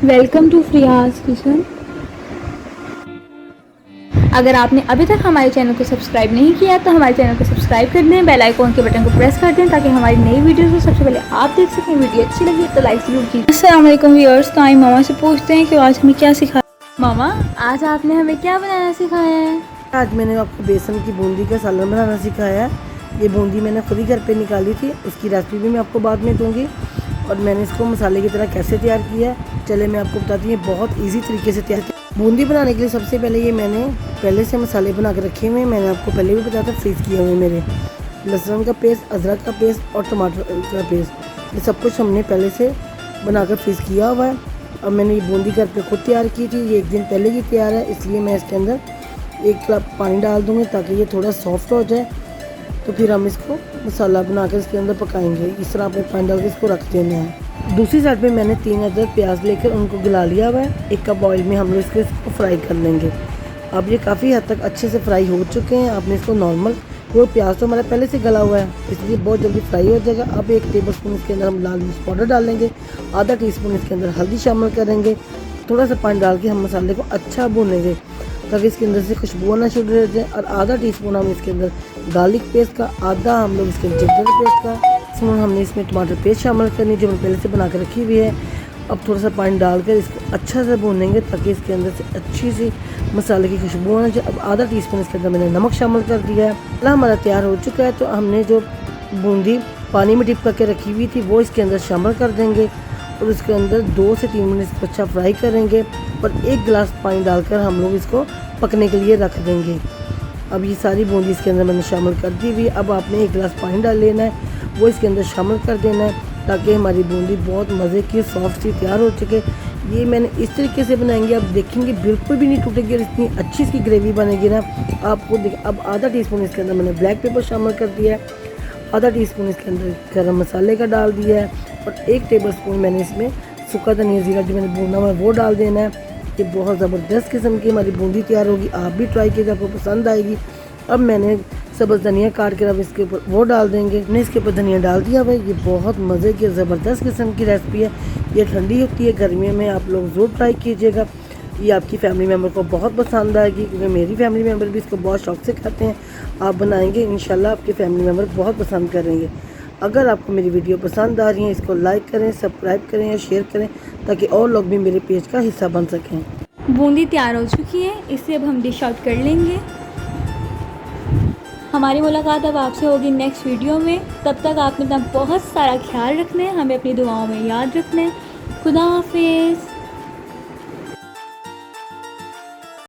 Welcome to फ्रियाज kitchen. अगर आपने अभी तक हमारे चैनल को सब्सक्राइब नहीं किया तो हमारे चैनल को सब्सक्राइब कर दें, बेल आइकॉन के बटन को प्रेस कर दें ताकि हमारी नई वीडियोस को सबसे पहले आप देख सकें। वीडियो अच्छी लगी तो लाइक ज़रूर कीजिए। अस्सलाम वालेकुम व्यूअर्स। तो आई मामा से पूछते हैं कि आज हमें क्या सिखाया। मामा, आज आपने हमें क्या बनाना सिखाया है? आज मैंने आपको बेसन की बूंदी का सालन बनाना सिखाया है। ये बूंदी मैंने खुद ही घर पे निकाली थी, उसकी रेसिपी भी मैं आपको बाद में दूंगी। और मैंने इसको मसाले की तरह कैसे तैयार किया है, चले मैं आपको बताती हूँ। बहुत इजी तरीके से तैयार बूंदी बनाने के लिए सबसे पहले ये मैंने पहले से मसाले बना के रखे हुए हैं। मैंने आपको पहले भी बताया था, फ्रीज़ किए हुए मेरे लहसुन का पेस्ट, अदरक का पेस्ट और टमाटर का पेस्ट, ये सब कुछ हमने पहले से बनाकर फ्रीज़ किया हुआ है। अब मैंने ये बूंदी घर पे खुद तैयार की थी, ये एक दिन पहले की तैयार है, इसलिए मैं इसके अंदर 1 कप पानी डाल दूँगी ताकि ये थोड़ा सॉफ्ट हो जाए। तो फिर हम इसको मसाला बनाकर इसके अंदर पकाएंगे। इस तरह आपने पानी डाल के इसको रख देना है। दूसरी साइड पे मैंने 3 अदरक प्याज लेकर उनको गला लिया हुआ है। 1 कप ऑयल में हम लोग इसको फ्राई कर लेंगे। अब ये काफ़ी हद तक अच्छे से फ्राई हो चुके हैं। आपने इसको नॉर्मल, वो प्याज तो हमारा पहले से गला हुआ है इसलिए बहुत जल्दी फ्राई हो जाएगा। अब 1 टेबलस्पून इसके अंदर हम लाल मिर्च पाउडर डाल लेंगे, आधा टीस्पून इसके अंदर हल्दी शामिल करेंगे। थोड़ा सा पानी डाल के हम मसाले को अच्छा भूनेंगे ताकि इसके अंदर से खुशबू आना शुरू हो जाए। और आधा टीस्पून हम इसके अंदर गार्लिक पेस्ट का, आधा हम लोग इसके जिंजर पेस्ट का, इसमें हमने इसमें टमाटर पेस्ट शामिल करनी जो हमने पहले से बना के रखी हुई है। अब थोड़ा सा पानी डालकर इसको अच्छा से भूनेंगे ताकि इसके अंदर से अच्छी सी मसाले की खुशबू आना चाहिए। अब आधा टीस्पून इसके अंदर मैंने नमक शामिल कर दिया है। मसाला हमारा तैयार हो चुका है, तो हमने जो बूंदी पानी में डिप करके रखी हुई थी वो इसके अंदर शामिल कर देंगे और उसके अंदर 2 से 3 मिनट इसको अच्छा फ्राई करेंगे और 1 गिलास पानी डालकर हम लोग इसको पकने के लिए रख देंगे। अब ये सारी बूंदी इसके अंदर मैंने शामिल कर दी हुई। अब आपने 1 गिलास पानी डाल लेना है, वो इसके अंदर शामिल कर देना है ताकि हमारी बूंदी बहुत मज़े की सॉफ्ट सी तैयार हो सके। ये मैंने इस तरीके से बनाएंगे, आप देखेंगे बिल्कुल भी नहीं टूटेगी और इतनी अच्छी इसकी ग्रेवी बनेगी ना आपको। अब आधा टीस्पून इसके अंदर मैंने ब्लैक पेपर शामिल कर दिया है, आधा टीस्पून इसके अंदर गरम मसाले का डाल दिया है और 1 टेबलस्पून मैंने इसमें सूखा धनिया जीरा जो मैंने भूना हुआ है वो डाल देना है। ये बहुत ज़बरदस्त किस्म की हमारी बूंदी तैयार होगी। आप भी ट्राई कीजिए, आपको पसंद आएगी। अब मैंने सब्ज़ धनिया काट कर अब इसके ऊपर वो डाल देंगे। मैंने इसके ऊपर धनिया डाल दिया भाई। ये बहुत मज़े की ज़बरदस्त किस्म की रेसिपी है। ये ठंडी होती है, गर्मियों में आप लोग ज़रूर ट्राई कीजिएगा। ये आपकी फैमिली मेम्बर को बहुत पसंद आएगी क्योंकि मेरी फैमिली मेम्बर भी इसको बहुत शौक से खाते हैं। आप बनाएंगे इंशाल्लाह आपके फैमिली मेम्बर बहुत पसंद करेंगे। अगर आपको मेरी वीडियो पसंद आ रही है, इसको लाइक करें, सब्सक्राइब करें या शेयर करें ताकि और लोग भी मेरे पेज का हिस्सा बन सकें। बूंदी तैयार हो चुकी है, इसे अब हम डिश आउट कर लेंगे। हमारी मुलाकात अब आपसे होगी नेक्स्ट वीडियो में। तब तक आपने अपना बहुत सारा ख्याल रखना है, हमें अपनी दुआओं में याद रखना है। खुदा हाफिज़।